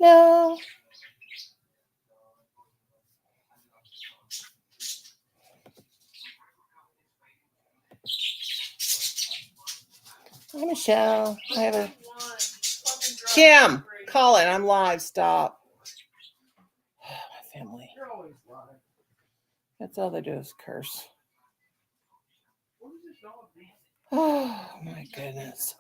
No. Hi, Michelle. I have a Kim. Call it. I'm live. Stop. My family. That's all they do is curse. Oh my goodness.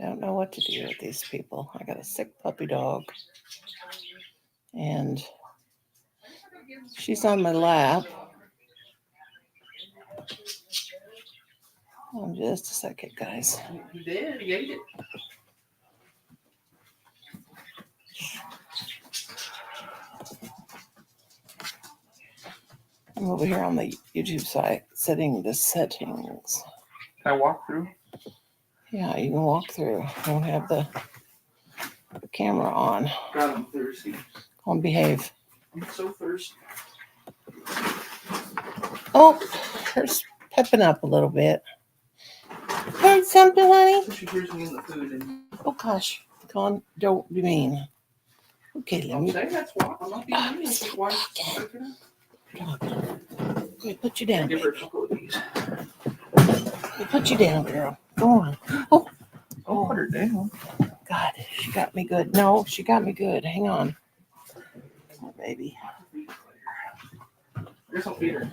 I don't know what to do with these people. I got a sick puppy dog. And she's on my lap. Just a second, guys. You did. You ate it. I'm over here on the YouTube site setting the settings. Can I walk through? Yeah, you can walk through. I don't have the camera on. God, I'm thirsty. Go on, behave. I'm so thirsty. Oh, her's pepping up a little bit. Heard something, honey? She hears me in the food. And Oh, gosh. Come on, don't be mean. Okay, let I'm me saying that's why. I'm not being mean. That's just why. Let me put you down. Give her a couple of these. Let me put you down, girl. Go on. Oh, I'll put her down. God, she got me good. No, she got me good. Hang on. Come on, baby. Here's some feeder.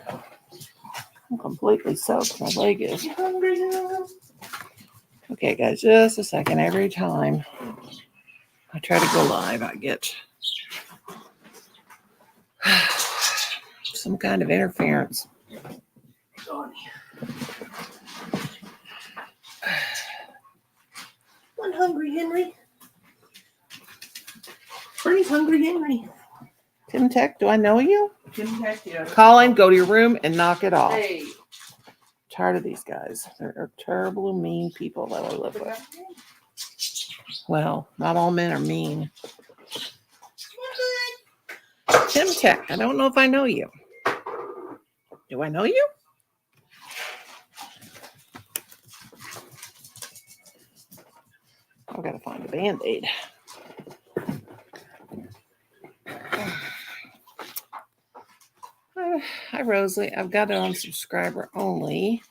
I'm completely soaked. My leg is. Okay, guys, just a second. Every time I try to go live, I get some kind of interference. I'm hungry, Henry. Bernie's hungry, Henry. Tim Tech, do I know you? Tim Tech, yeah. Colin, go to your room and knock it off. Hey. Tired of these guys. They're terrible, mean people that I live with. Well, not all men are mean. Tim Tech, I don't know if I know you. Do I know you? I've got to find a Band-Aid. Hi, Rosalie. I've got it on subscriber only.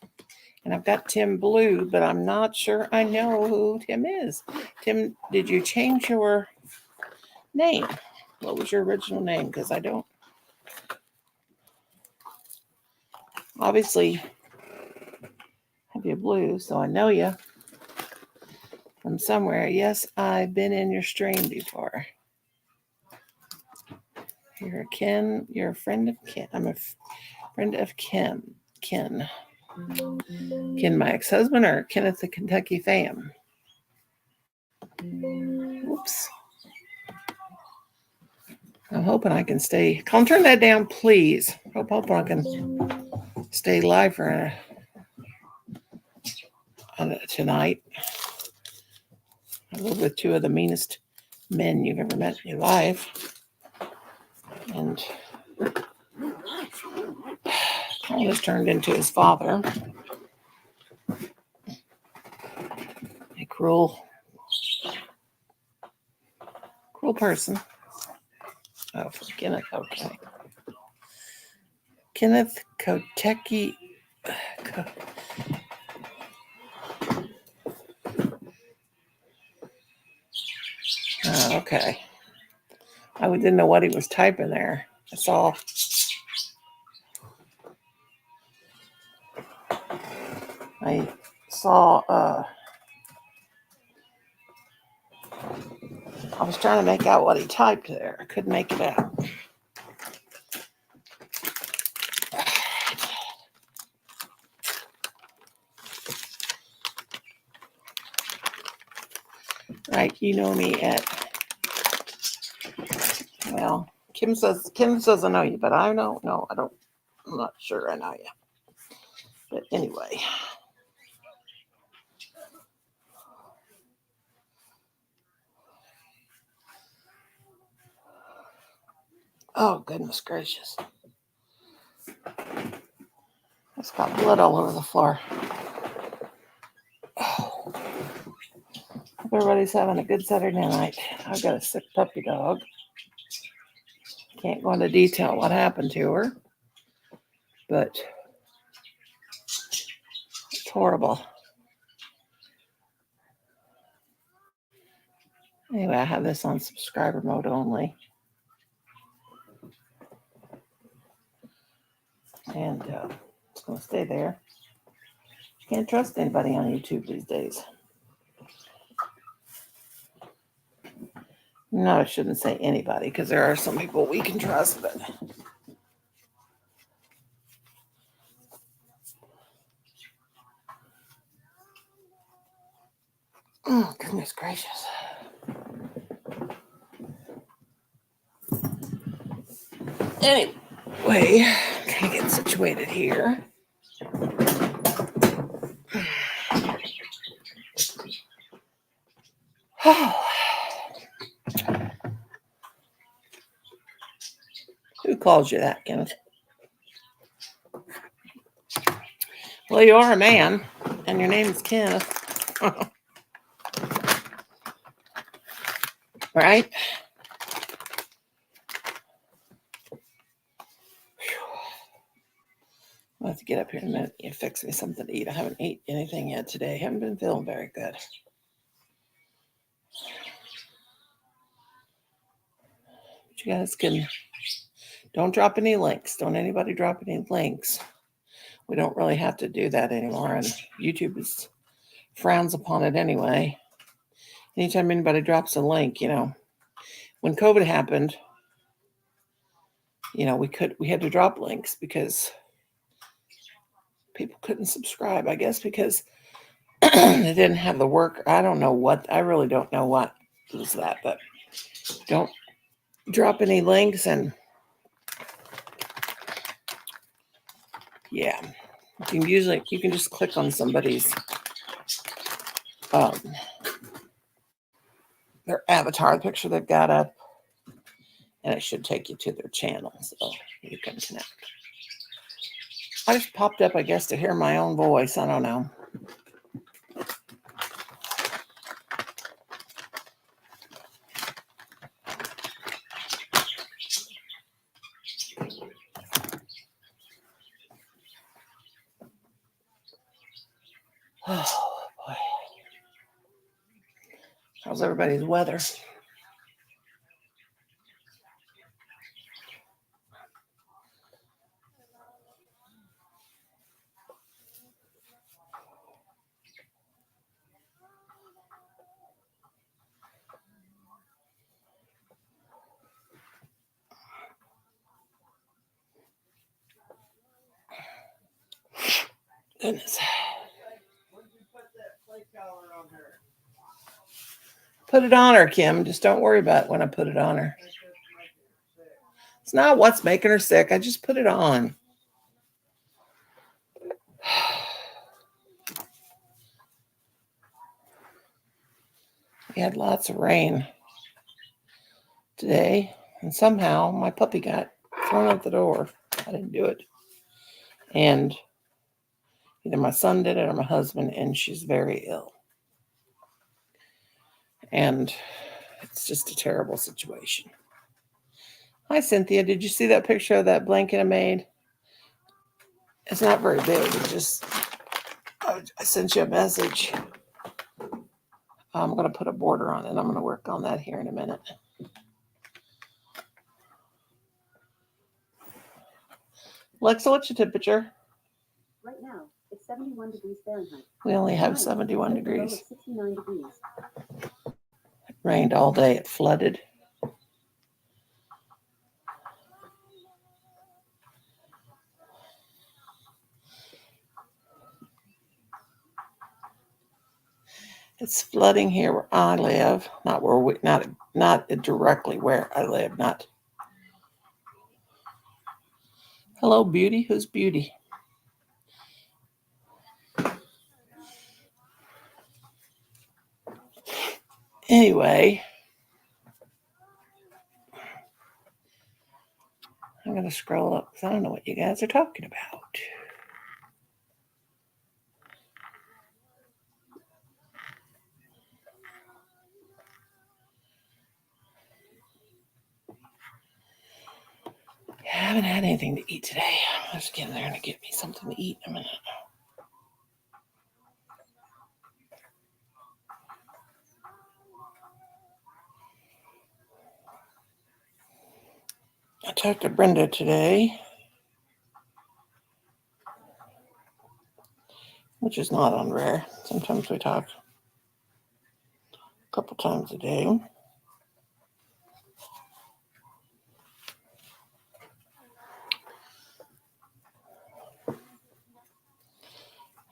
And I've got Tim Blue, but I'm not sure I know who Tim is. Tim, did you change your name? What was your original name? Because I don't. Obviously, have you Blue, so I know you from somewhere. Yes, I've been in your stream before. You're Ken. You're a friend of Ken. I'm a friend of Ken. Ken, my ex-husband, or Kenneth the Kentucky Fam? Oops. I'm hoping I can stay. Colin, turn that down, please. I'm hoping I can stay live for tonight. I live with two of the meanest men you've ever met in your life. And Colin has turned into his father. A cruel person. Oh, for Kenneth, okay. Kenneth Kotecki. Okay. I didn't know what he was typing there. That's all. I saw, I was trying to make out what he typed there. I couldn't make it out. Right, you know me at, well, Kim says I know you, but I don't know. I'm not sure I know you. But anyway. Oh, goodness gracious. It's got blood all over the floor. Oh. Hope everybody's having a good Saturday night. I've got a sick puppy dog. Can't go into detail what happened to her, but it's horrible. Anyway, I have this on subscriber mode only. And it's going to stay there. Can't trust anybody on YouTube these days. No, I shouldn't say anybody because there are some people we can trust, but oh, goodness gracious. Anyway, can I get situated here? Oh. Who calls you that, Kenneth? Well, you are a man, and your name is Kenneth. Right? I'll have to get up here in a minute and fix me something to eat. I haven't eaten anything yet today. Haven't been feeling very good. But you guys don't drop any links. Don't anybody drop any links. We don't really have to do that anymore, and YouTube frowns upon it anyway. Anytime anybody drops a link, when COVID happened, we had to drop links because people couldn't subscribe, I guess, because they didn't have the work. I don't know what. I really don't know what was that, but don't drop any links. And yeah, you can just click on somebody's their avatar, the picture they've got up, and it should take you to their channel so you can connect. I just popped up, I guess, to hear my own voice. I don't know. Oh, boy. How's everybody's weather? Goodness. Put it on her, Kim. Just don't worry about it when I put it on her. It's not what's making her sick. I just put it on. We had lots of rain today, and somehow my puppy got thrown out the door. I didn't do it. And either my son did it or my husband, and she's very ill. And it's just a terrible situation. Hi, Cynthia. Did you see that picture of that blanket I made? It's not very big. I sent you a message. I'm going to put a border on it. I'm going to work on that here in a minute. Alexa, what's your temperature? Right now, it's 71 degrees Fahrenheit. We only have 71 degrees. 69 degrees. It rained all day. It flooded. It's flooding here where I live, not directly where I live, not Hello, Beauty. Who's Beauty? Anyway, I'm going to scroll up because I don't know what you guys are talking about. I haven't had anything to eat today. I'm just getting there to get me something to eat in a minute. I talked to Brenda today, which is not on rare. Sometimes we talk a couple times a day.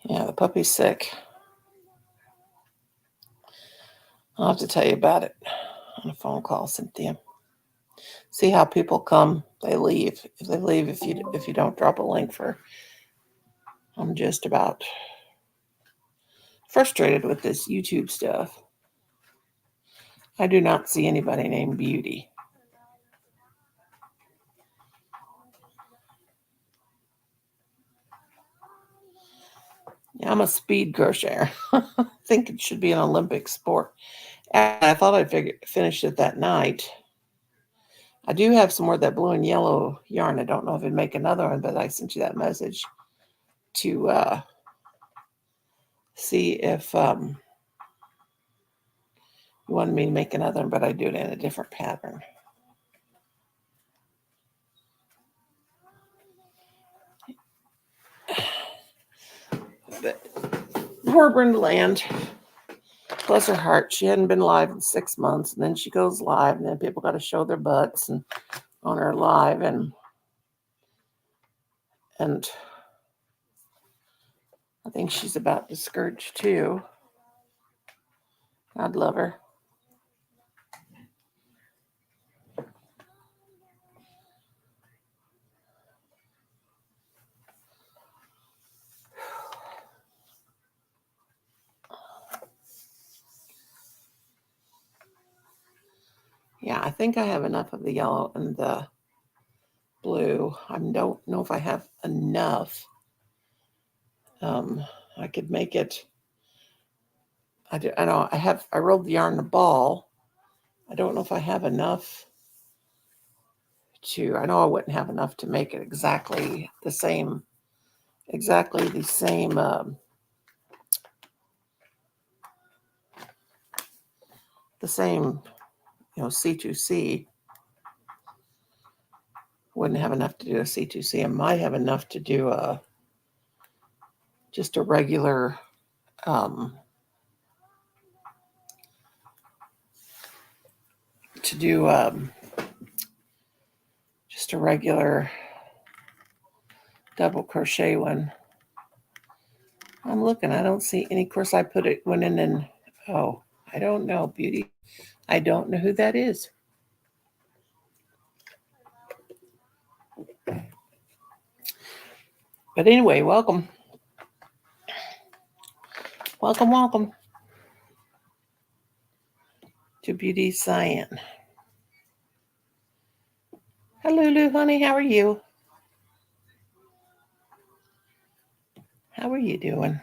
Yeah, the puppy's sick. I'll have to tell you about it on a phone call, Cynthia. See how people come, they leave. If they leave, if you don't drop a link for, I'm just about frustrated with this YouTube stuff. I do not see anybody named Beauty. Yeah, I'm a speed crocheter. I think it should be an Olympic sport. And I thought I'd finish it that night. I do have some more of that blue and yellow yarn. I don't know if I'd make another one, but I sent you that message to see if you wanted me to make another one, but I do it in a different pattern. But poor Brenda Land, bless her heart, she hadn't been live in 6 months, and then she goes live, and then people got to show their butts and on her live, and I think she's about discouraged too. God love her. Yeah, I think I have enough of the yellow and the blue. I don't know if I have enough. I could make it. I know I rolled the yarn in a ball. I don't know if I have enough I know I wouldn't have enough to make it exactly the same, C2C. Wouldn't have enough to do a C2C. I might have enough to do just a regular just a regular double crochet one. I'm looking. I don't see any. Of course, I went in and, oh, I don't know, Beauty. I don't know who that is. But anyway, welcome. Welcome to Beauty Cyan. Hello, Lulu, honey. How are you? How are you doing?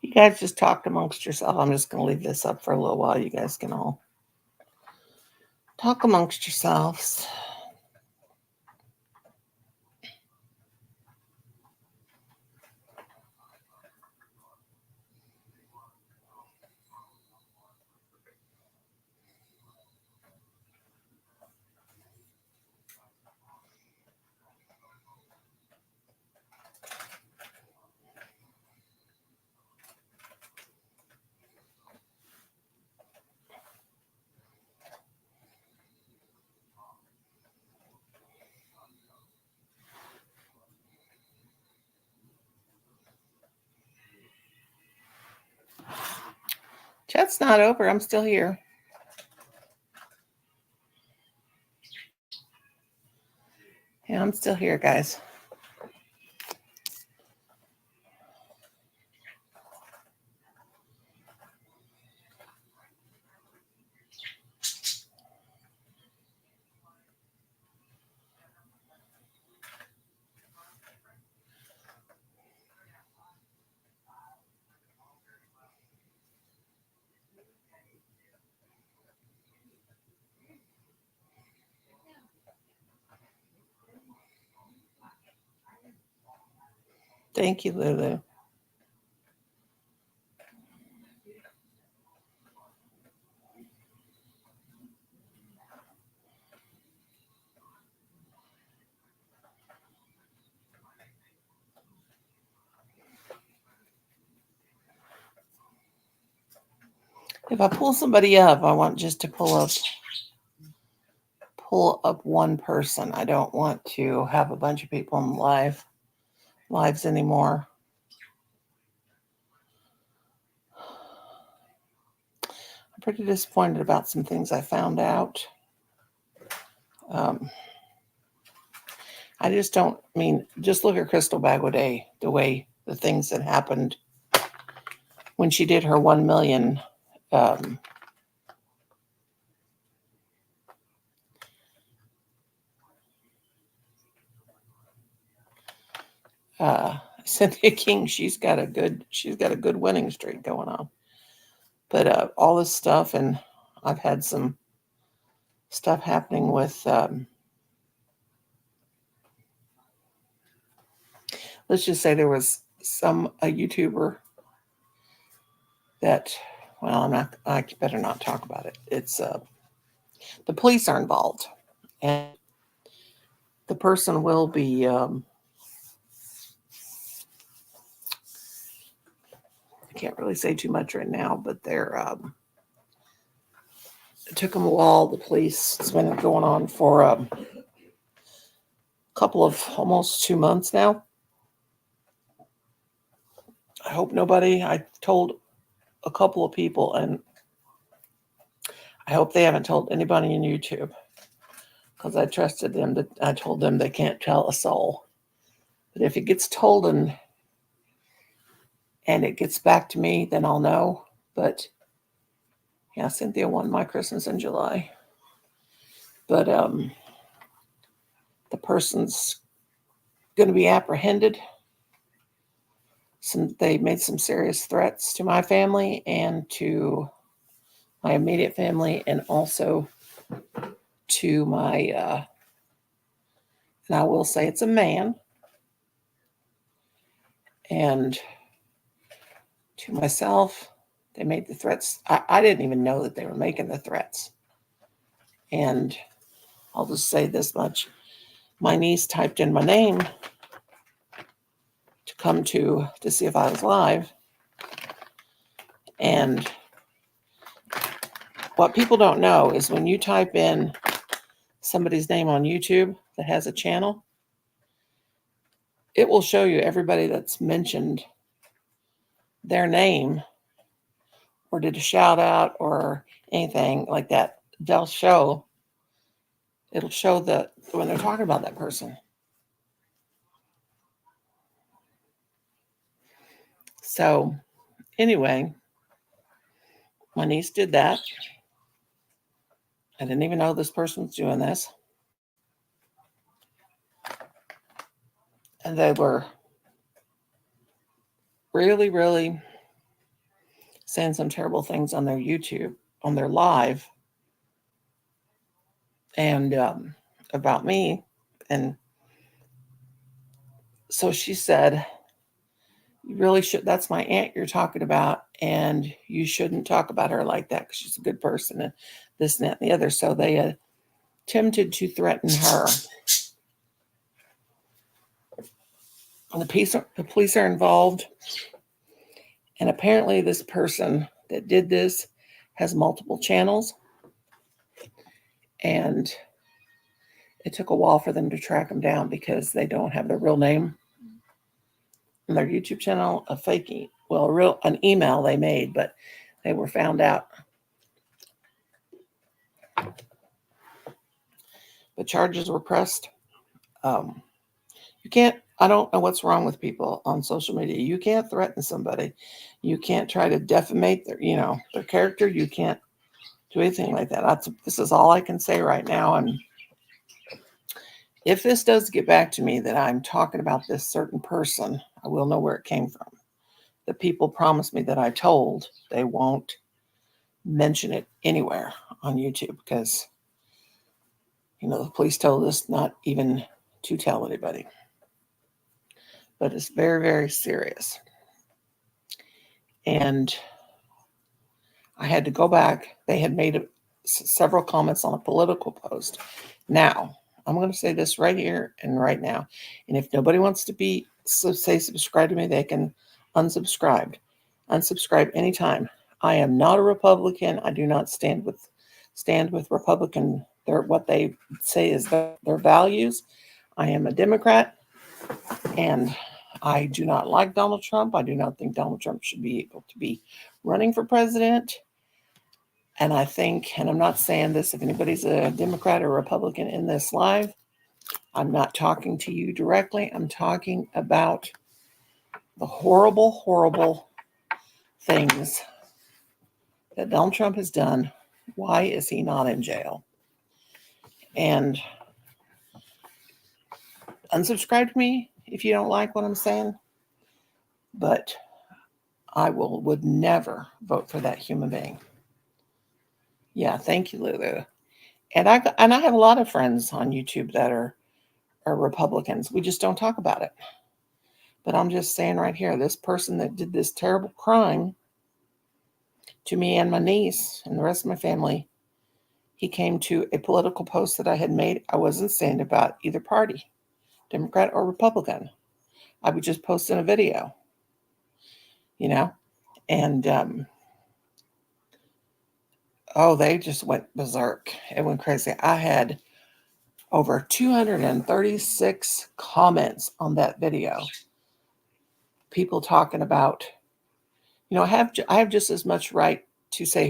You guys just talk amongst yourself. I'm just going to leave this up for a little while. You guys can all talk amongst yourselves. it's not over. I'm still here. Yeah, I'm still here, guys. Thank you, Lulu. If I pull somebody up, I want just to pull up one person. I don't want to have a bunch of people in lives anymore. I'm pretty disappointed about some things I found out. I just don't just look at Crystal Bagwade, the way the things that happened when she did her 1 million Cynthia King, she's got a good winning streak going on. But all this stuff, and I've had some stuff happening with let's just say there was a YouTuber that, well, I better not talk about it. It's the police are involved, and the person will be I can't really say too much right now, but they're it took them a while. The police, it's been going on for a couple of almost 2 months now. I hope I told a couple of people, and I hope they haven't told anybody in YouTube, because I trusted them. I told them they can't tell a soul. But if it gets told and it gets back to me, then I'll know. But yeah, Cynthia won my Christmas in July. But the person's going to be apprehended. They made some serious threats to my family and to my immediate family, and also to my, and I will say it's a man, and to myself. They made the threats. I didn't even know that they were making the threats. And I'll just say this much. My niece typed in my name to come to see if I was live. And what people don't know is when you type in somebody's name on YouTube that has a channel, it will show you everybody that's mentioned their name or did a shout out or anything like that. It'll show that when they're talking about that person. So anyway, my niece did that. I didn't even know this person was doing this. And they were really, really saying some terrible things on their YouTube, on their live, and about me. And so she said, you really should, that's my aunt you're talking about, and you shouldn't talk about her like that because she's a good person, and this and that and the other. So they attempted to threaten her. And the police are involved. And apparently this person that did this has multiple channels. And it took a while for them to track them down because they don't have their real name on their YouTube channel. An email they made, but they were found out. The charges were pressed. You can't, I don't know what's wrong with people on social media. You can't threaten somebody. You can't try to defamate their, their character. You can't do anything like that. This is all I can say right now. And if this does get back to me that I'm talking about this certain person, I will know where it came from. The people promised me that I told they won't mention it anywhere on YouTube because, the police told us not even to tell anybody. But it's very, very serious. And I had to go back. They had made several comments on a political post. Now, I'm going to say this right here and right now. And if nobody wants to say subscribe to me, they can unsubscribe. Unsubscribe anytime. I am not a Republican. I do not stand with Republican. What they say is their values. I am a Democrat, and I do not like Donald Trump. I do not think Donald Trump should be able to be running for president. And I think, and I'm not saying this if anybody's a Democrat or Republican in this live, I'm not talking to you directly. I'm talking about the horrible, horrible things that Donald Trump has done. Why is he not in jail? And unsubscribe to me if you don't like what I'm saying. But I would never vote for that human being. Yeah, thank you, Lulu. And I have a lot of friends on YouTube that are Republicans. We just don't talk about it. But I'm just saying right here, this person that did this terrible crime to me and my niece and the rest of my family, he came to a political post that I had made. I wasn't saying about either party, Democrat or Republican. I would just post in a video, and they just went berserk. It went crazy. I had over 236 comments on that video. People talking about, I have just as much right to say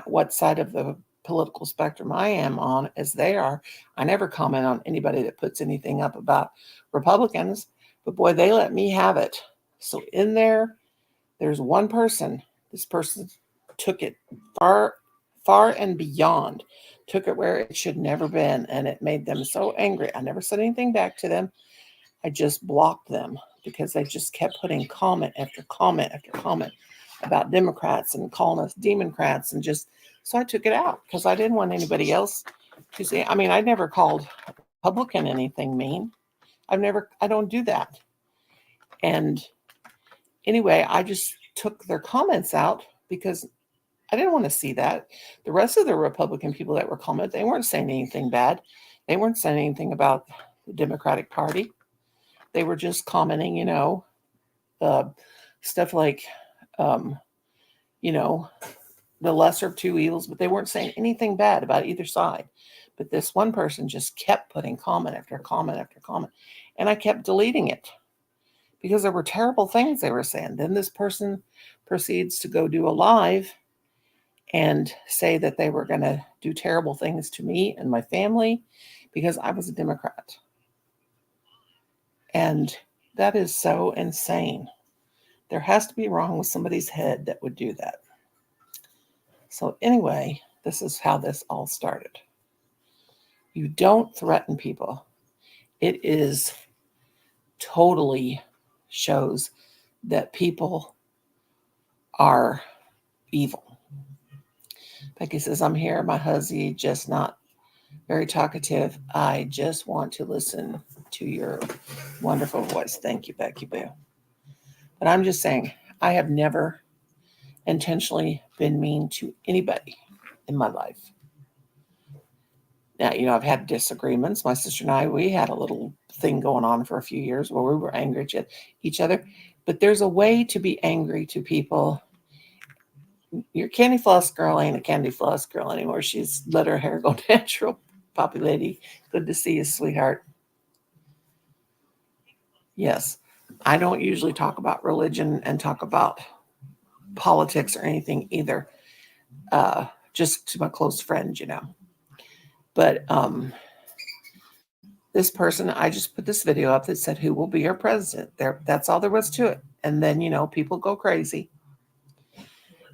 what side of the political spectrum I am on as they are. I never comment on anybody that puts anything up about Republicans, but boy, they let me have it. So in there's one person. This person took it far and beyond, took it where it should never been, and it made them so angry. I never said anything back to them. I just blocked them because they just kept putting comment after comment after comment about Democrats and calling us Democrats, and so I took it out because I didn't want anybody else to say. I mean, I never called Republican anything mean. I don't do that. And anyway, I just took their comments out because I didn't want to see that. The rest of the Republican people that were commenting, they weren't saying anything bad. They weren't saying anything about the Democratic Party. They were just commenting, stuff like, the lesser of two evils, but they weren't saying anything bad about either side. But this one person just kept putting comment after comment after comment. And I kept deleting it because there were terrible things they were saying. Then this person proceeds to go do a live and say that they were going to do terrible things to me and my family because I was a Democrat. And that is so insane. There has to be wrong with somebody's head that would do that. So anyway, this is how this all started. You don't threaten people. It is totally shows that people are evil. Becky says, I'm here, my husband, just not very talkative. I just want to listen to your wonderful voice. Thank you, Becky Boo. But I'm just saying, I have never intentionally been mean to anybody in my life. Now, I've had disagreements. My sister and I, we had a little thing going on for a few years where we were angry at each other. But there's a way to be angry to people. Your candy floss girl ain't a candy floss girl anymore. She's let her hair go natural. Poppy lady, good to see you, sweetheart. Yes, I don't usually talk about religion and talk about politics or anything either. just to my close friends, But this person, I just put this video up that said, who will be our president? That's all there was to it. And then, people go crazy.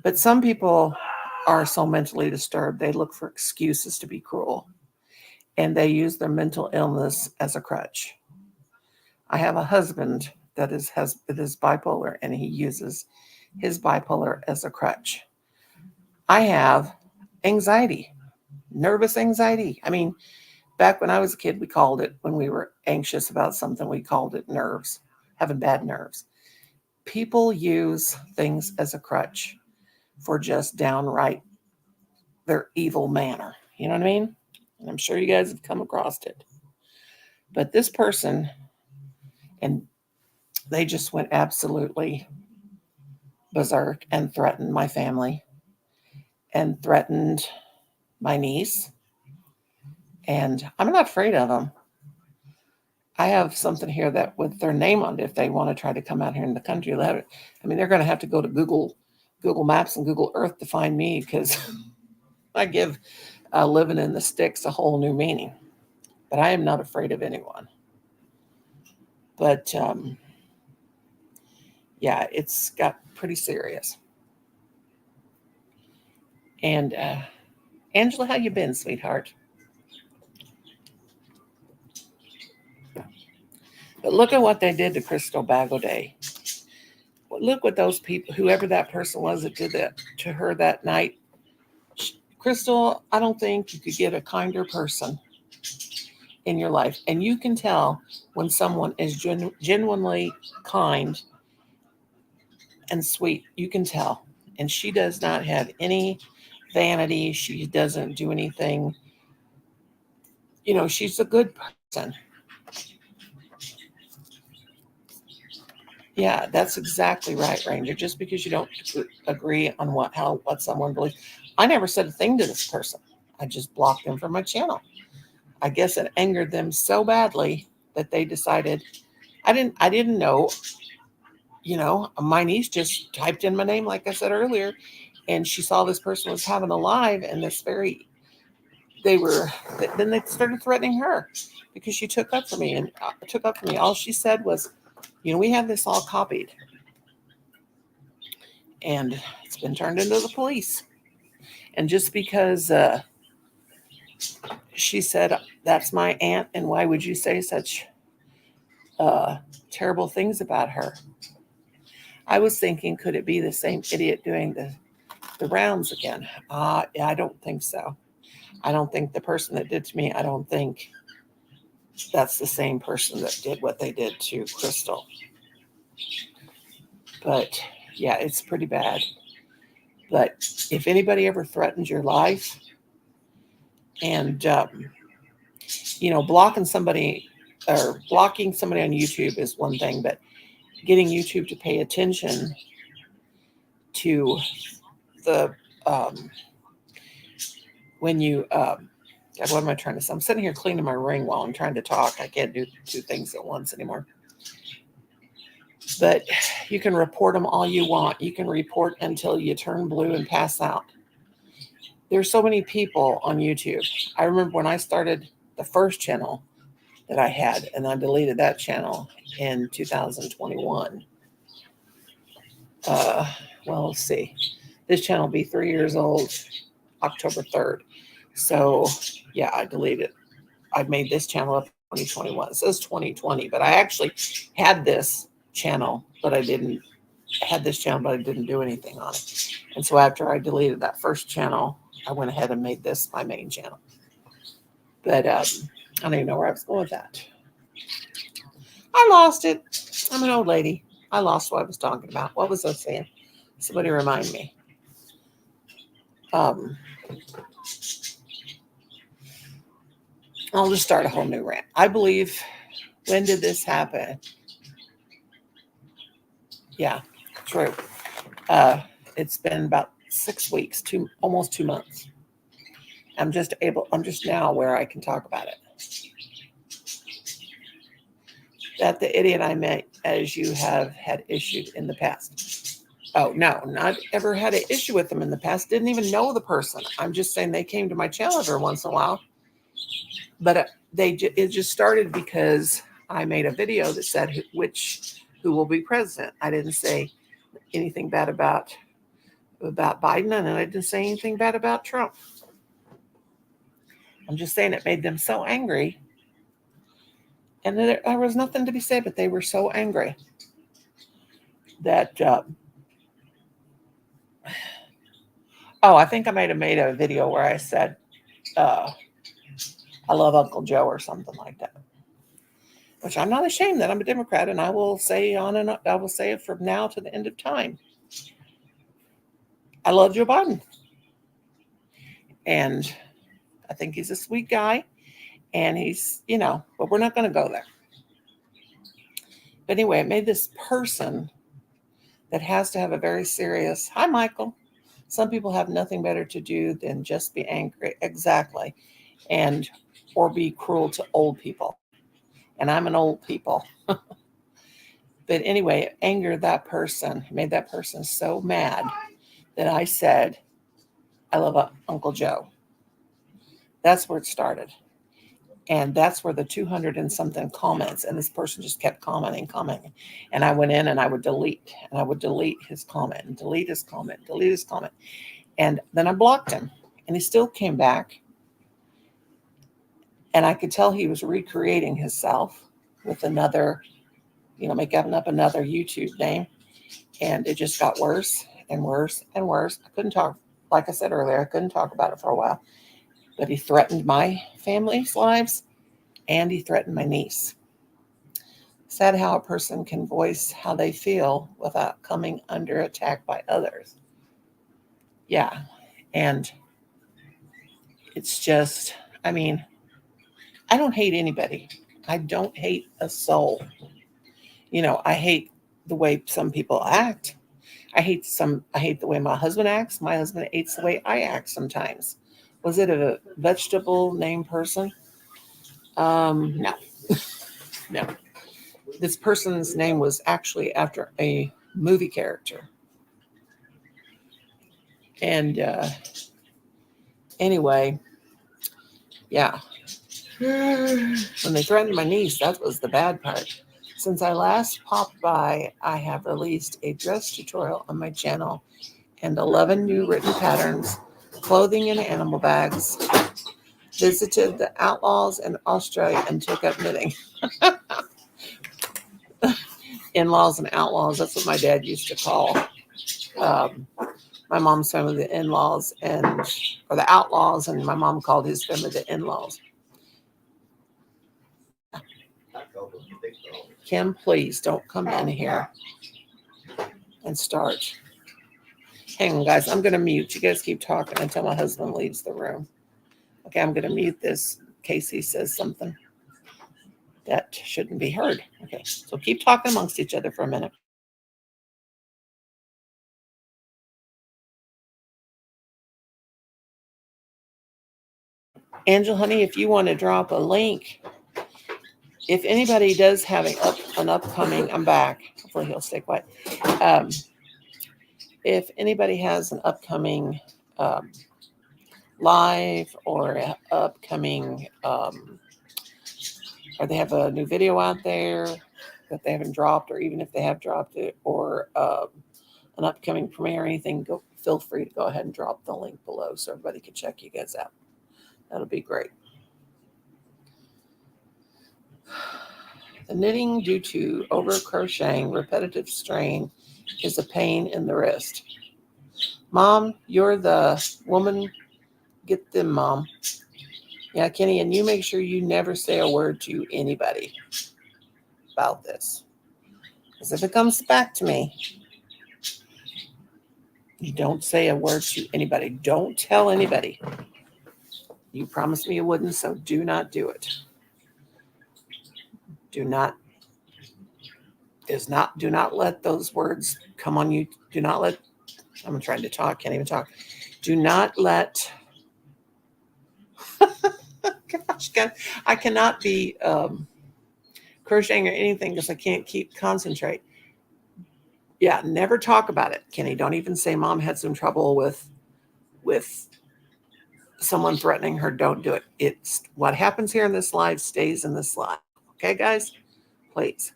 But some people are so mentally disturbed, they look for excuses to be cruel. And they use their mental illness as a crutch. I have a husband that is bipolar, and he uses his bipolar as a crutch. I have anxiety, nervous anxiety. I mean, back when I was a kid, we called it, when we were anxious about something, we called it nerves, having bad nerves. People use things as a crutch for just downright their evil manner. You know what I mean? And I'm sure you guys have come across it. But this person, and they just went absolutely berserk and threatened my family and threatened my niece. And I'm not afraid of them. I have something here that with their name on it, if they want to try to come out here in the country, they're going to have to go to Google Maps and Google Earth to find me, because I give living in the sticks a whole new meaning. But I am not afraid of anyone. But yeah, it's got pretty serious. And Angela, how you been, sweetheart? But look at what they did to Crystal Bagoday. Look what those people, whoever that person was that did that to her that night. Crystal, I don't think you could get a kinder person in your life. And you can tell when someone is genuinely kind and sweet. You can tell. And she does not have any vanity. She doesn't do anything. She's a good person. Yeah, that's exactly right, Ranger. Just because you don't agree on what someone believes. I never said a thing to this person. I just blocked them from my channel. I guess it angered them so badly that they decided. I didn't know. My niece just typed in my name, like I said earlier, and she saw this person was having a live, and then they started threatening her because she took up for me. And all she said was, we have this all copied, and it's been turned into the police. And just because she said, that's my aunt, and why would you say such terrible things about her? I was thinking, could it be the same idiot doing the rounds again? I don't think so. I don't think the person that did to me, I don't think that's the same person that did what they did to Crystal. But yeah, it's pretty bad. But if anybody ever threatens your life, and blocking somebody on YouTube is one thing, but getting YouTube to pay attention to the when you God, what am I trying to say? I'm sitting here cleaning my ring while I'm trying to talk. I can't do two things at once anymore. But you can report them all you want. You can report until you turn blue and pass out. There's so many people on YouTube. I remember when I started the first channel that I had, and I deleted that channel in 2021. Well, let's see. This channel will be 3 years old, October 3rd. So, yeah, I deleted. I made this channel up in 2021. It says 2020, but I actually had this channel, but I didn't do anything on it. And so after I deleted that first channel, I went ahead and made this my main channel. But I don't even know where I was going with that. I lost it. I'm an old lady. I lost what I was talking about. What was I saying? Somebody remind me. I'll just start a whole new rant. I believe, when did this happen? Yeah, true. It's been about 6 weeks, almost 2 months. I'm just now where I can talk about it. That the idiot I met, as you have had issued in the past. Oh, no, not ever had an issue with them in the past. Didn't even know the person. I'm just saying they came to my channel every once in a while. But it just started because I made a video that said who will be president. I didn't say anything bad about Biden, and I didn't say anything bad about Trump. I'm just saying it made them so angry. And there was nothing to be said, but they were so angry that, I think I might have made a video where I said, I love Uncle Joe or something like that, which I'm not ashamed that I'm a Democrat, and I will say I will say it from now to the end of time. I love Joe Biden, and I think he's a sweet guy, and he's, but we're not going to go there. But anyway, it made this person that has to have a very serious, hi, Michael. Some people have nothing better to do than just be angry. Exactly. Or be cruel to old people. And I'm an old people. But anyway, it angered that person, made that person so mad that I said, I love Uncle Joe. That's where it started. And that's where the 200 and something comments, and this person just kept commenting. And I went in and I would delete his comment, and delete his comment. And then I blocked him, and he still came back. And I could tell he was recreating himself with another, making up another YouTube name. And it just got worse and worse and worse. I couldn't talk, like I said earlier, I couldn't talk about it for a while. But he threatened my family's lives, and he threatened my niece. Sad how a person can voice how they feel without coming under attack by others. Yeah. And it's just, I don't hate anybody. I don't hate a soul. I hate the way some people act. I hate the way my husband acts. My husband hates the way I act sometimes. Was it a vegetable named person? No. No. This person's name was actually after a movie character. And anyway, yeah. When they threatened my niece, that was the bad part. Since I last popped by, I have released a dress tutorial on my channel and 11 new written patterns, clothing and animal bags. Visited the Outlaws in Australia and took up knitting. In-laws and outlaws, that's what my dad used to call my mom's family, the in-laws, or the outlaws, and my mom called his family the in-laws. Kim, please don't come in here and start. Hang on, guys. I'm going to mute. You guys keep talking until my husband leaves the room. Okay, I'm going to mute this in case he says something that shouldn't be heard. Okay, so keep talking amongst each other for a minute. Angel, honey, if you want to drop a link, if anybody does have an upcoming, I'm back. Hopefully he'll stay quiet. If anybody has an upcoming live or upcoming, or they have a new video out there that they haven't dropped, or even if they have dropped it, or an upcoming premiere or anything, feel free to go ahead and drop the link below so everybody can check you guys out. That'll be great. The knitting due to over crocheting, repetitive strain, is a pain in the wrist. Mom, you're the woman. Get them, Mom. Yeah, Kenny, and you make sure you never say a word to anybody about this. Because if it comes back to me, you don't say a word to anybody. Don't tell anybody. You promised me you wouldn't, so do not do it. Do not let those words come on you. Do not let, I'm trying to talk, can't even talk. Do not let, gosh, God, I cannot be crocheting or anything because I can't concentrate. Yeah, never talk about it, Kenny. Don't even say mom had some trouble with someone threatening her. Don't do it. It's what happens here in this live stays in this live. Okay, guys? Please.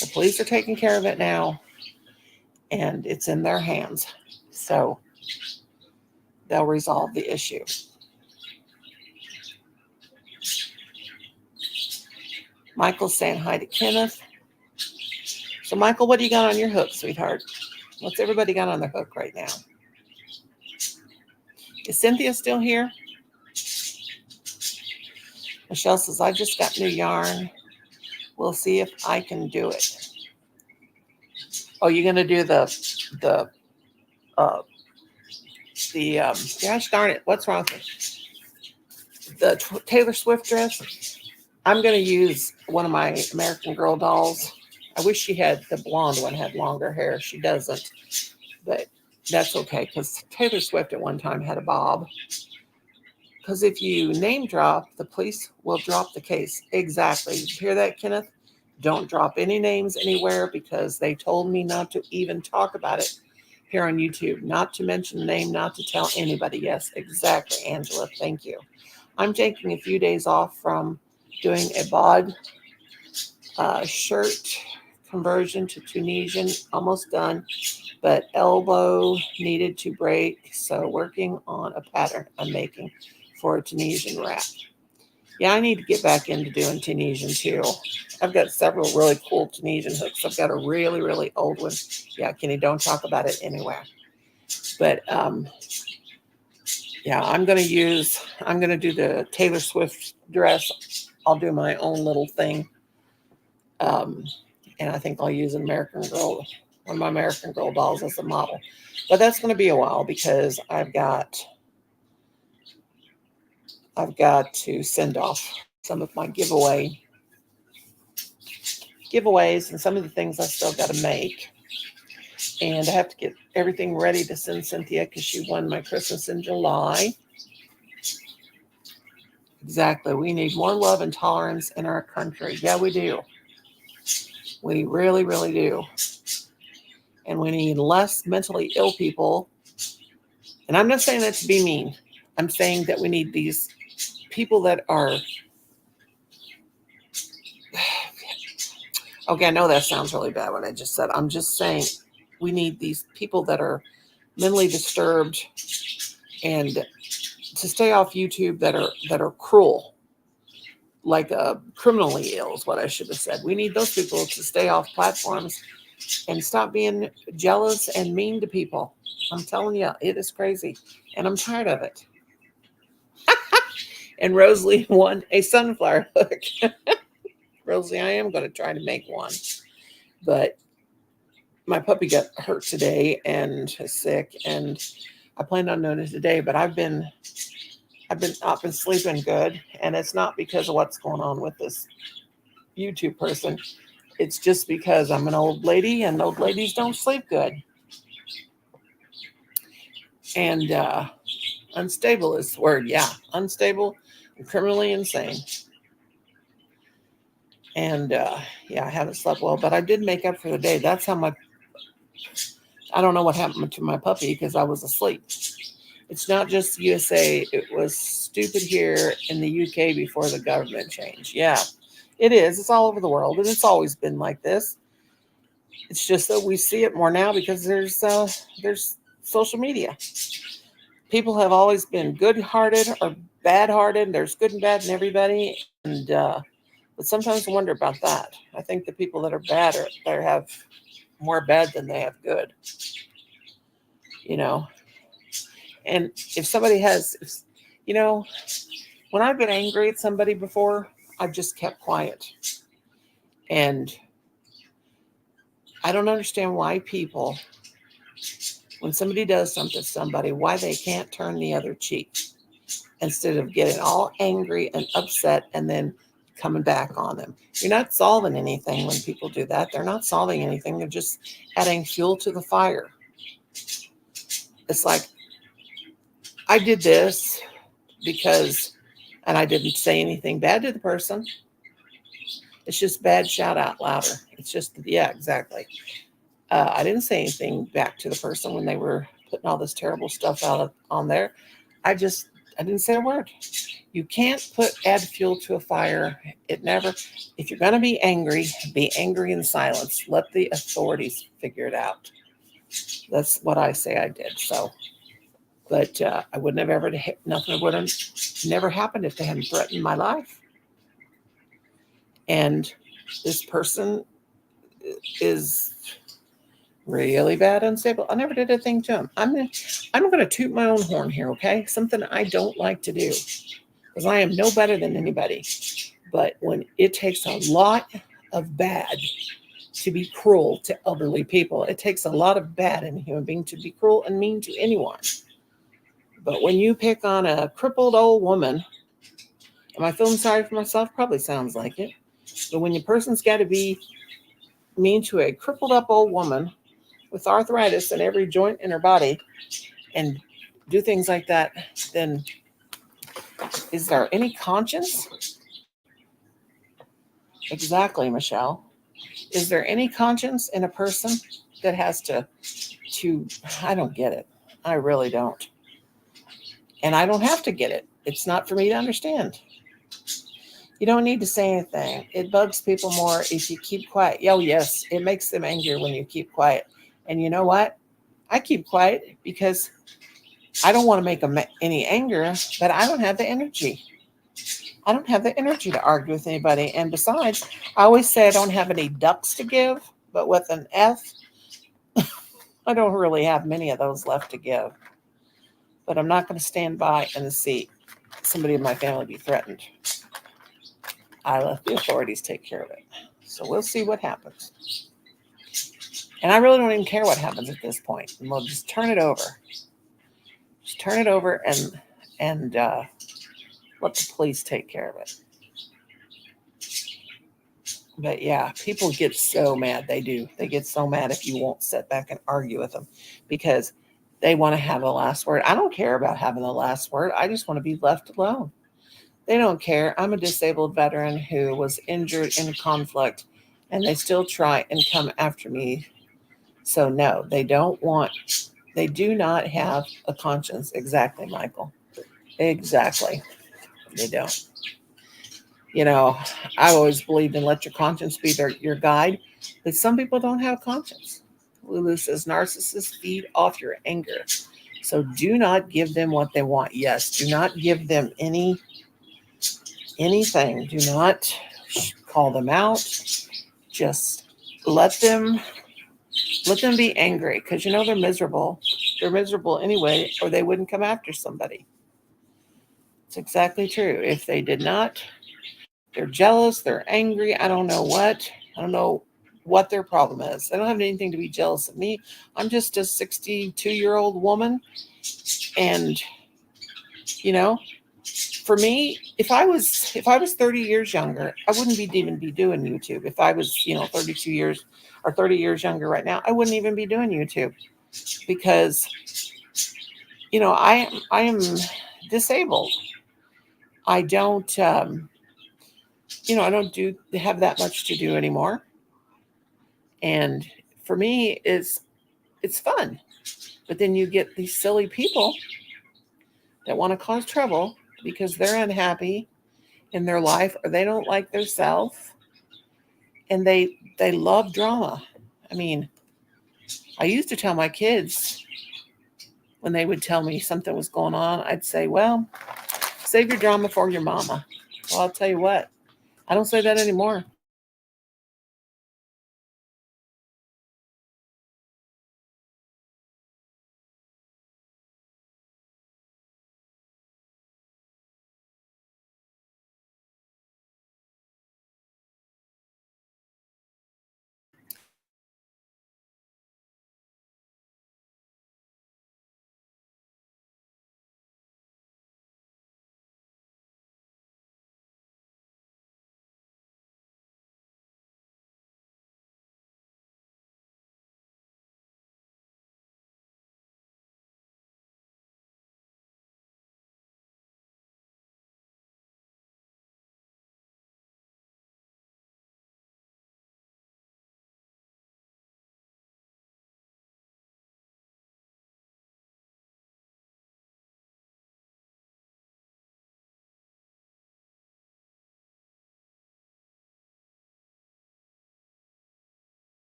The police are taking care of it now, and it's in their hands. So they'll resolve the issue. Michael's saying hi to Kenneth. So, Michael, what do you got on your hook, sweetheart? What's everybody got on their hook right now? Is Cynthia still here? Michelle says, I just got new yarn. We'll see if I can do it. Oh, you're going to do the gosh darn it, what's wrong with it? The Taylor Swift dress? I'm going to use one of my American Girl dolls. I wish she had the blonde one, had longer hair. She doesn't, but that's okay because Taylor Swift at one time had a bob. Because if you name drop, the police will drop the case. Exactly. You hear that, Kenneth? Don't drop any names anywhere because they told me not to even talk about it here on YouTube. Not to mention the name, not to tell anybody. Yes, exactly, Angela. Thank you. I'm taking a few days off from doing a bod shirt conversion to Tunisian. Almost done, but elbow needed to break. So working on a pattern I'm making for a Tunisian wrap. Yeah, I need to get back into doing Tunisian too. I've got several really cool Tunisian hooks. I've got a really, really old one. Yeah, Kenny, don't talk about it anywhere. But yeah, I'm going to do the Taylor Swift dress. I'll do my own little thing. And I think I'll use an American Girl, one of my American Girl dolls as a model. But that's going to be a while because I've got to send off some of my giveaways and some of the things I still got to make. And I have to get everything ready to send Cynthia because she won my Christmas in July. Exactly. We need more love and tolerance in our country. Yeah, we do. We really, really do. And we need less mentally ill people. And I'm not saying that to be mean. I'm saying that we need these people that are... Okay, I know that sounds really bad what I just said. I'm just saying we need these people that are mentally disturbed and to stay off YouTube that are cruel, like criminally ill is what I should have said. We need those people to stay off platforms and stop being jealous and mean to people. I'm telling you, it is crazy, and I'm tired of it. And Rosalie won a sunflower hook. Rosalie, I am going to try to make one, but my puppy got hurt today and is sick, and I planned on doing it today, but I've been up and sleeping good, and it's not because of what's going on with this YouTube person. It's just because I'm an old lady, and old ladies don't sleep good. And unstable is the word. Yeah, unstable and criminally insane. And yeah, I haven't slept well, but I did make up for the day. That's how I don't know what happened to my puppy because I was asleep. It's not just USA. It was stupid here in the UK before the government change. Yeah, it is. It's all over the world, and it's always been like this. It's just that we see it more now because there's social media. People have always been good-hearted or bad-hearted. There's good and bad in everybody, and but sometimes I wonder about that. I think the people that are bad they have more bad than they have good. You know, and if somebody has, when I've been angry at somebody before, I've just kept quiet, and I don't understand why people, when somebody does something to somebody, why they can't turn the other cheek instead of getting all angry and upset and then coming back on them. You're not solving anything when people do that. They're not solving anything. They're just adding fuel to the fire. It's like, I did this because, and I didn't say anything bad to the person. It's just bad shout out louder. It's just, yeah, exactly. I didn't say anything back to the person when they were putting all this terrible stuff out on there. I didn't say a word. You can't add fuel to a fire. It never, if you're going to be angry in silence. Let the authorities figure it out. That's what I say I did. So, but I wouldn't have ever, nothing would have never happened if they hadn't threatened my life. And this person is really bad, unstable. I never did a thing to him. I'm going to toot my own horn here, okay? Something I don't like to do because I am no better than anybody. But when it takes a lot of bad to be cruel to elderly people, it takes a lot of bad in a human being to be cruel and mean to anyone. But when you pick on a crippled old woman, am I feeling sorry for myself? Probably sounds like it. But when your person's got to be mean to a crippled up old woman with arthritis in every joint in her body and do things like that, then is there any conscience? Exactly, Michelle. Is there any conscience in a person that has to I don't get it. I really don't. And I don't have to get it. It's not for me to understand. You don't need to say anything. It bugs people more if you keep quiet. Oh, yes, it makes them angrier when you keep quiet. And you know what? I keep quiet because I don't want to make them any anger, but I don't have the energy. I don't have the energy to argue with anybody. And besides, I always say I don't have any ducks to give, but with an F, I don't really have many of those left to give. But I'm not going to stand by and see somebody in my family be threatened. I let the authorities take care of it. So we'll see what happens. And I really don't even care what happens at this point. And we'll just turn it over. Just turn it over and let the police take care of it. But yeah, people get so mad. They do. They get so mad if you won't sit back and argue with them because they want to have the last word. I don't care about having the last word. I just want to be left alone. They don't care. I'm a disabled veteran who was injured in conflict, and they still try and come after me. So no, they do not have a conscience. Exactly, Michael. Exactly. They don't. You know, I always believed in let your conscience be your guide, but some people don't have a conscience. Lulu says narcissists feed off your anger. So do not give them what they want. Yes, do not give them anything. Do not call them out. Just let them be angry because you know they're miserable. They're miserable anyway, or they wouldn't come after somebody. It's exactly true. If they did not, they're jealous, they're angry. I don't know what their problem is. They don't have anything to be jealous of me. I'm just a 62-year-old woman. And, you know, for me, if I was 30 years younger, I wouldn't even be doing YouTube. If I was, 32 years or 30 years younger right now, I wouldn't even be doing YouTube because, I am disabled. I don't, I don't have that much to do anymore. And for me, it's fun. But then you get these silly people that want to cause trouble because they're unhappy in their life or they don't like their self and they love drama. I mean, I used to tell my kids when they would tell me something was going on, I'd say, well, save your drama for your mama. Well, I'll tell you what, I don't say that anymore.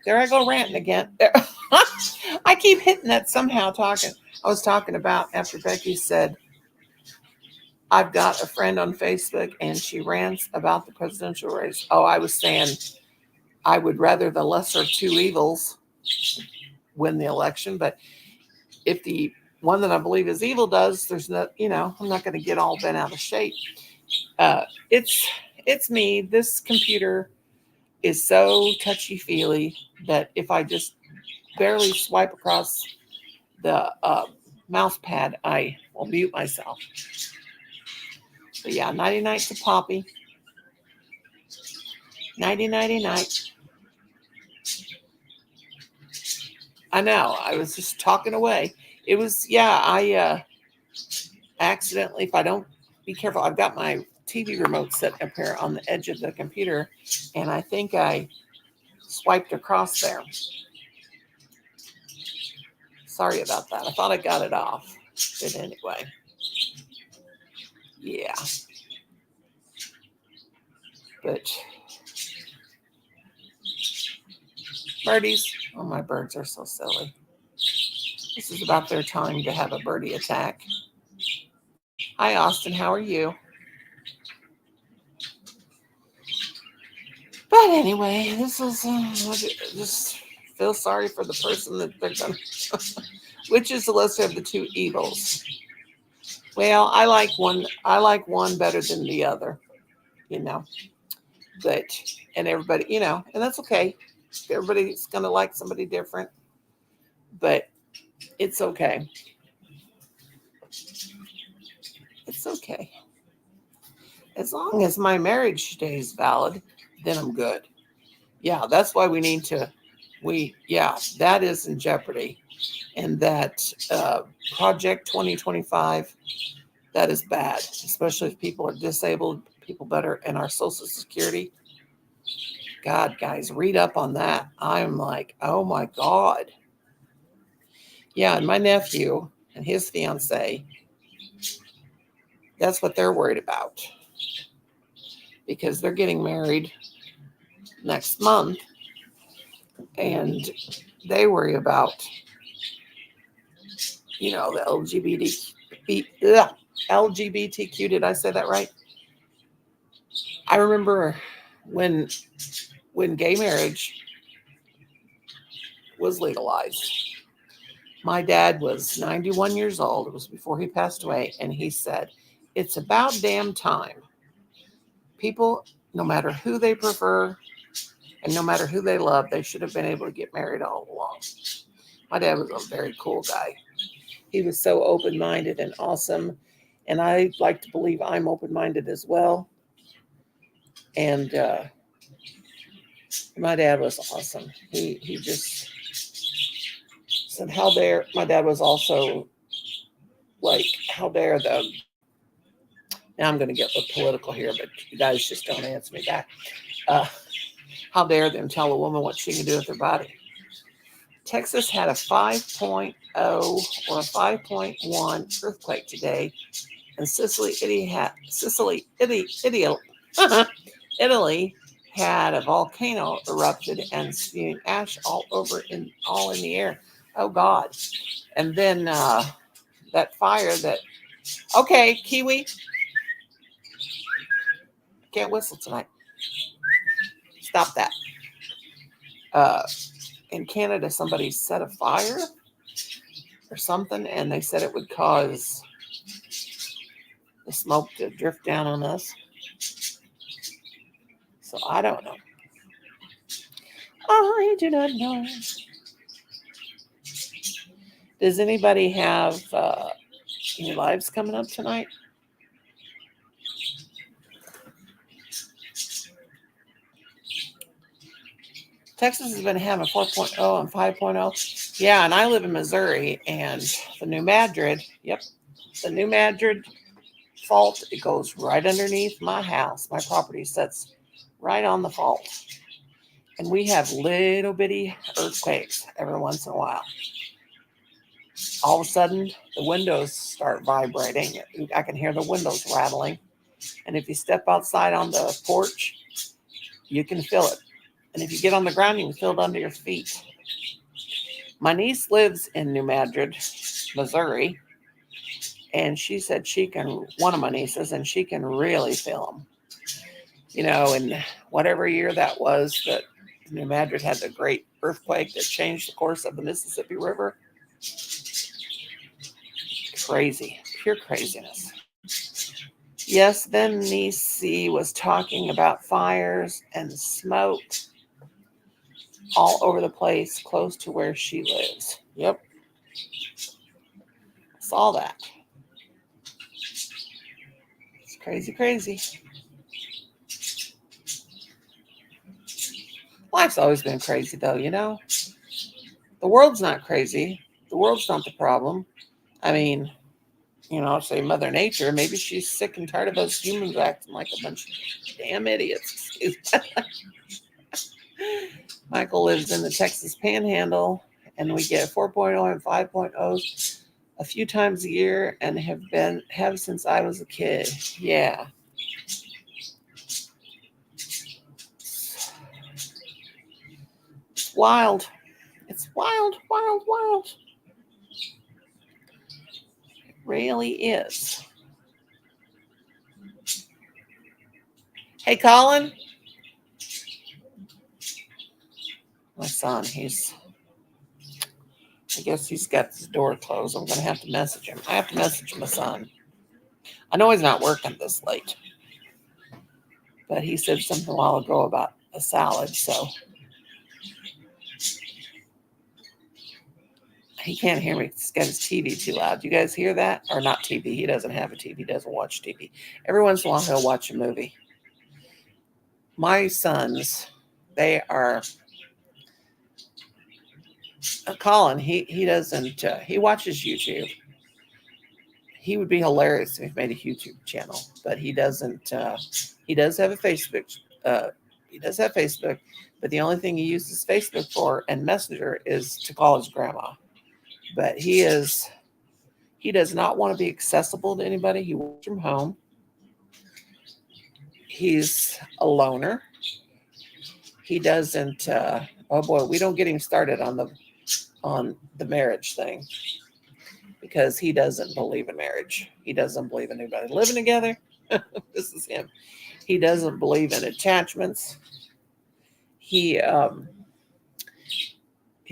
There I go ranting again. I keep hitting that somehow talking. I was talking about after Becky said, I've got a friend on Facebook and she rants about the presidential race. Oh, I was saying I would rather the lesser of two evils win the election. But if the one that I believe is evil does, there's no, I'm not going to get all bent out of shape. It's me. This computer is so touchy-feely that if I just barely swipe across the mouse pad, I will mute myself. But yeah, nighty night to Poppy. Nighty night. I know. I was just talking away. It was, I accidentally, if I don't be careful, I've got my TV remote set up here on the edge of the computer, and I think I swiped across there. Sorry about that. I thought I got it off. But anyway. Yeah. But birdies. Oh, my birds are so silly. This is about their time to have a birdie attack. Hi, Austin. How are you? But anyway, this is I just feel sorry for the person that they're going to. Which is the lesser of the two evils? Well, I like one better than the other, But and everybody, and that's okay. Everybody's going to like somebody different, but it's okay. It's okay. As long as my marriage stays valid, then I'm good. Yeah, that's why we need to. That is in jeopardy. And that Project 2025, that is bad, especially if people are disabled, people that are in our Social Security. God, guys, read up on that. I'm like, oh my God. Yeah, and my nephew and his fiance, that's what they're worried about. Because they're getting married next month. And they worry about, the LGBTQ. Did I say that right? I remember when gay marriage was legalized. My dad was 91 years old. It was before he passed away. And he said, it's about damn time. People, no matter who they prefer and no matter who they love, they should have been able to get married all along. My dad was a very cool guy. He was so open-minded and awesome. And I like to believe I'm open-minded as well. And my dad was awesome. He just said, how dare, my dad was also like, how dare the, now I'm going to get political here, but you guys just don't answer me back. How dare them tell a woman what she can do with her body? Texas had a 5.0 or a 5.1 earthquake today, and Italy had a volcano erupted and spewing ash all in the air. Oh God! And then that fire that. Okay, Kiwi. Can't whistle tonight. Stop that. In Canada, somebody set a fire or something, and they said it would cause the smoke to drift down on us. So I don't know. I do not know. Does anybody have any lives coming up tonight? Texas has been having 4.0 and 5.0. Yeah, and I live in Missouri, and the New Madrid, the New Madrid fault, it goes right underneath my house. My property sits right on the fault. And we have little bitty earthquakes every once in a while. All of a sudden, the windows start vibrating. I can hear the windows rattling. And if you step outside on the porch, you can feel it. And if you get on the ground, you can feel it under your feet. My niece lives in New Madrid, Missouri, and she said one of my nieces, and she can really feel them. You know, in whatever year that was that New Madrid had the great earthquake that changed the course of the Mississippi River. Crazy, pure craziness. Yes, then Nisi was talking about fires and smoke all over the place close to where she lives. Yep. Saw that. It's crazy, crazy. Life's always been crazy, though, you know? The world's not crazy. The world's not the problem. I mean, you know, say Mother Nature, maybe she's sick and tired of us humans acting like a bunch of damn idiots. Michael lives in the Texas Panhandle, and we get 4.0 and 5.0 a few times a year, and have since I was a kid. Yeah. It's wild. It's wild, wild, wild. It really is. Hey, Colin. My son, I guess he's got his door closed. I'm going to have to message him. I have to message my son. I know he's not working this late, but he said something a while ago about a salad, so he can't hear me. He's got his TV too loud. You guys hear that? Or not TV. He doesn't have a TV. He doesn't watch TV. Every once in a while, he'll watch a movie. My sons, they are... Colin, he doesn't... he watches YouTube. He would be hilarious if he made a YouTube channel, but he doesn't... he does have a Facebook... he does have Facebook, but the only thing he uses Facebook for and Messenger is to call his grandma. But he does not want to be accessible to anybody. He works from home. He's a loner. He doesn't, oh boy, we don't get him started on the marriage thing, because he doesn't believe in marriage. He doesn't believe in anybody living together. This is him. He doesn't believe in attachments. He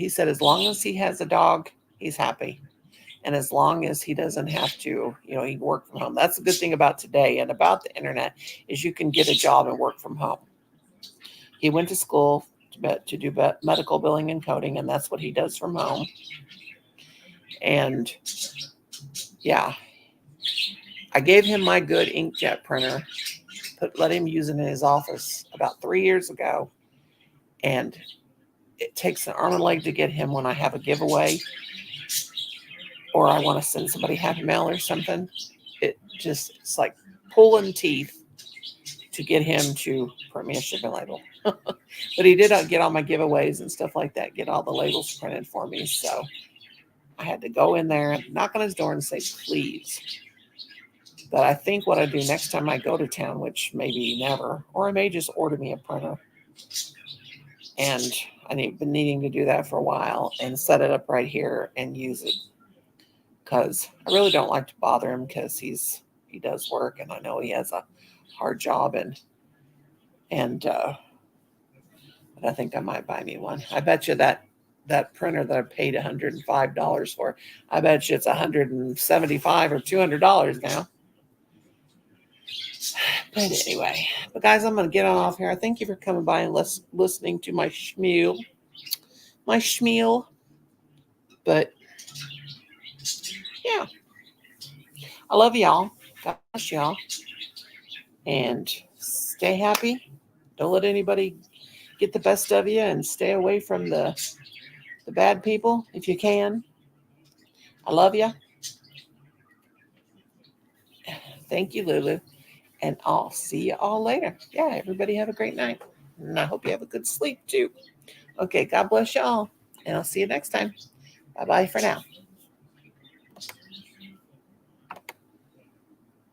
said as long as he has a dog, he's happy. And as long as he doesn't have to, you know, he can work from home. That's the good thing about today and about the internet, is you can get a job and work from home. He went to school to do medical billing and coding, and that's what he does from home. And yeah, I gave him my good inkjet printer, let him use it in his office about 3 years ago. And it takes an arm and leg to get him when I have a giveaway, or I want to send somebody happy mail or something. It's like pulling teeth to get him to print me a shipping label. But he did get all my giveaways and stuff like that, get all the labels printed for me. So I had to go in there and knock on his door and say, please. But I think what I do next time I go to town, which maybe never, or I may just order me a printer. And I've been needing to do that for a while and set it up right here and use it. Because I really don't like to bother him, because he does work, and I know he has a hard job, but I think I might buy me one. I bet you that printer that I paid $105 for, I bet you it's $175 or $200 now. But anyway, guys, I'm going to get on off here. I thank you for coming by and listening to my schmeal. But yeah, I love y'all. God bless y'all. And stay happy. Don't let anybody get the best of you, and stay away from the bad people if you can. I love you. Thank you, Lulu. And I'll see you all later. Yeah, everybody have a great night. And I hope you have a good sleep too. Okay, God bless y'all. And I'll see you next time. Bye-bye for now.